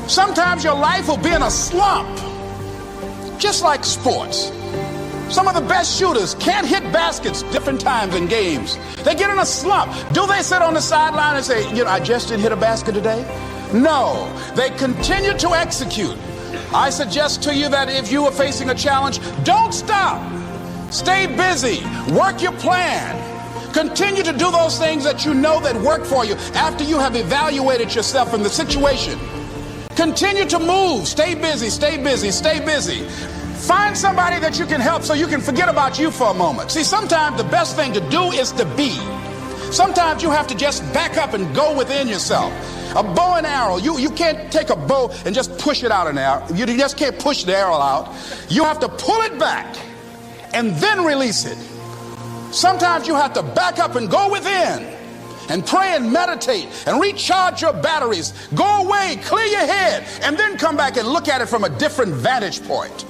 Sometimes your life will be in a slump, just like sports. Some of the best shooters can't hit baskets different times in games. They get in a slump. Do they sit on the sideline and say, I just didn't hit a basket today? No, they continue to execute. I suggest to you that if you are facing a challenge, don't stop. Stay busy. Work your plan. Continue to do those things that you know that work for you after you have evaluated yourself in the situation. Continue to move. Stay busy, stay busy, stay busy. Find somebody that you can help so you can forget about you for a moment. See, sometimes the best thing to do is to be. Sometimes you have to just back up and go within yourself. A bow and arrow, you can't take a bow and just push it out an arrow. You just can't push the arrow out. You have to pull it back and then release it. Sometimes you have to back up and go within and pray and meditate and recharge your batteries. Go away, clear your head, and then come back and look at it from a different vantage point.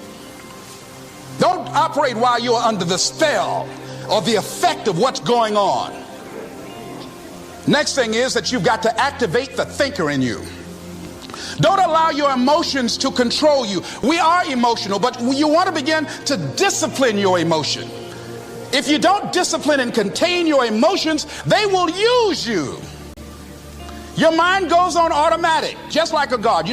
Don't operate while you're under the spell or the effect of what's going on. Next thing is that you've got to activate the thinker in you. Don't allow your emotions to control you. We are emotional, but you want to begin to discipline your emotion. If you don't discipline and contain your emotions, they will use you. Your mind goes on automatic, just like a guard.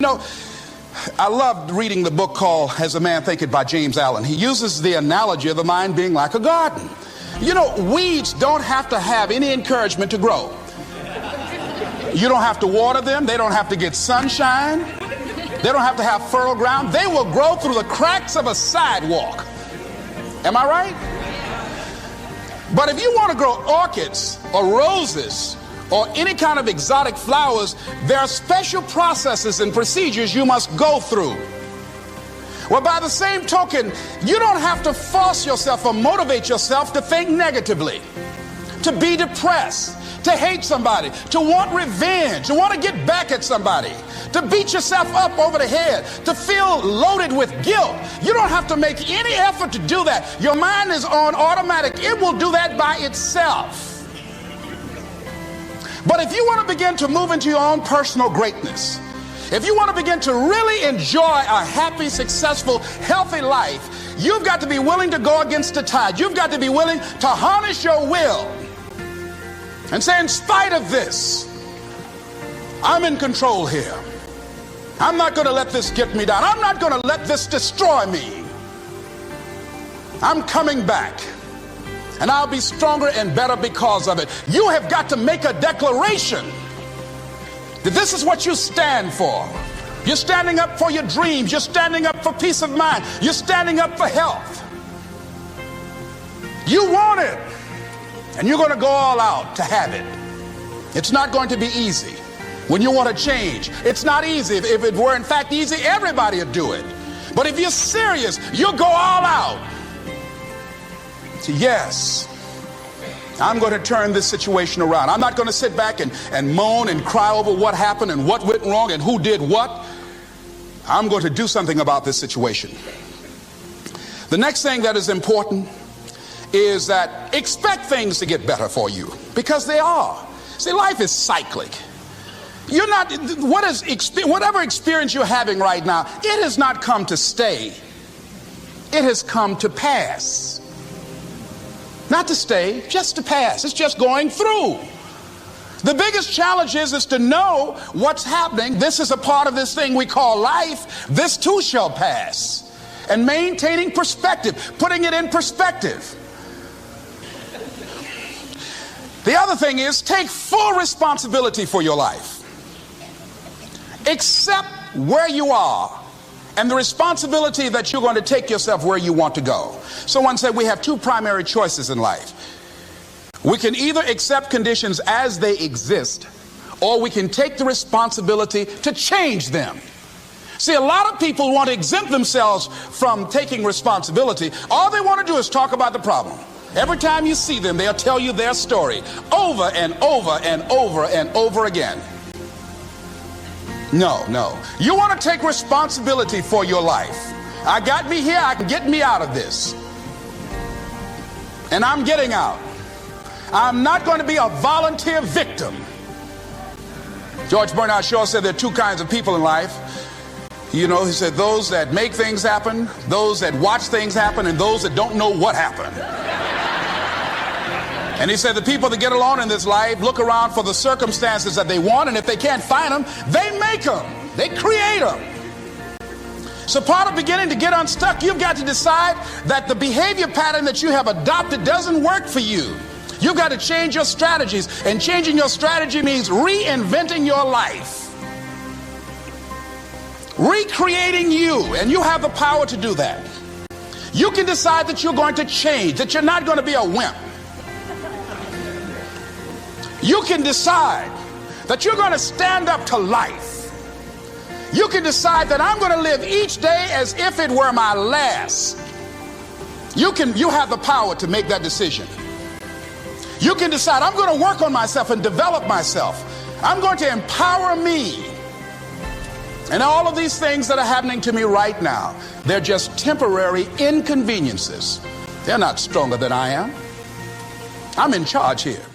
I loved reading the book called As a Man Thinketh by James Allen. He uses the analogy of the mind being like a garden. Weeds don't have to have any encouragement to grow. You don't have to water them. They don't have to get sunshine. They don't have to have fertile ground. They will grow through the cracks of a sidewalk. Am I right? But if you want to grow orchids or roses or any kind of exotic flowers, there are special processes and procedures you must go through. Well, by the same token, you don't have to force yourself or motivate yourself to think negatively, to be depressed, to hate somebody, to want revenge, to want to get back at somebody, to beat yourself up over the head, to feel loaded with guilt. You don't have to make any effort to do that. Your mind is on automatic. It will do that by itself. But if you want to begin to move into your own personal greatness, if you want to begin to really enjoy a happy, successful, healthy life, you've got to be willing to go against the tide. You've got to be willing to harness your will and say, in spite of this, I'm in control here. I'm not going to let this get me down. I'm not going to let this destroy me. I'm coming back. And I'll be stronger and better because of it. You have got to make a declaration that this is what you stand for. You're standing up for your dreams. You're standing up for peace of mind. You're standing up for health. You want it. And you're going to go all out to have it. It's not going to be easy. When you want to change, it's not easy. If it were in fact easy, everybody would do it. But if you're serious, you'll go all out. So yes, I'm going to turn this situation around. I'm not going to sit back and moan and cry over what happened and what went wrong and who did what. I'm going to do something about this situation. The next thing that is important is that expect things to get better for you, because they are. See, life is cyclic. You're not, whatever experience you're having right now, it has not come to stay. It has come to pass. Not to stay, just to pass. It's just going through. The biggest challenge is to know what's happening. This is a part of this thing we call life. This too shall pass. And maintaining perspective, putting it in perspective. The other thing is take full responsibility for your life. Accept where you are and the responsibility that you're going to take yourself where you want to go. Someone said we have two primary choices in life. We can either accept conditions as they exist, or we can take the responsibility to change them. See, a lot of people want to exempt themselves from taking responsibility. All they want to do is talk about the problem. Every time you see them, they'll tell you their story over and over and over and over again. No. You want to take responsibility for your life. I got me here, I can get me out of this. And I'm getting out. I'm not going to be a volunteer victim. George Bernard Shaw said there are two kinds of people in life. You know, he said, those that make things happen, those that watch things happen, and those that don't know what happened. And he said the people that get along in this life look around for the circumstances that they want, and if they can't find them, they make them. They create them. So part of beginning to get unstuck, you've got to decide that the behavior pattern that you have adopted doesn't work for you. You've got to change your strategies, and changing your strategy means reinventing your life. Recreating you, and you have the power to do that. You can decide that you're going to change, that you're not going to be a wimp. You can decide that you're going to stand up to life. You can decide that I'm going to live each day as if it were my last. You have the power to make that decision. You can decide I'm going to work on myself and develop myself. I'm going to empower me. And all of these things that are happening to me right now, they're just temporary inconveniences. They're not stronger than I am. I'm in charge here.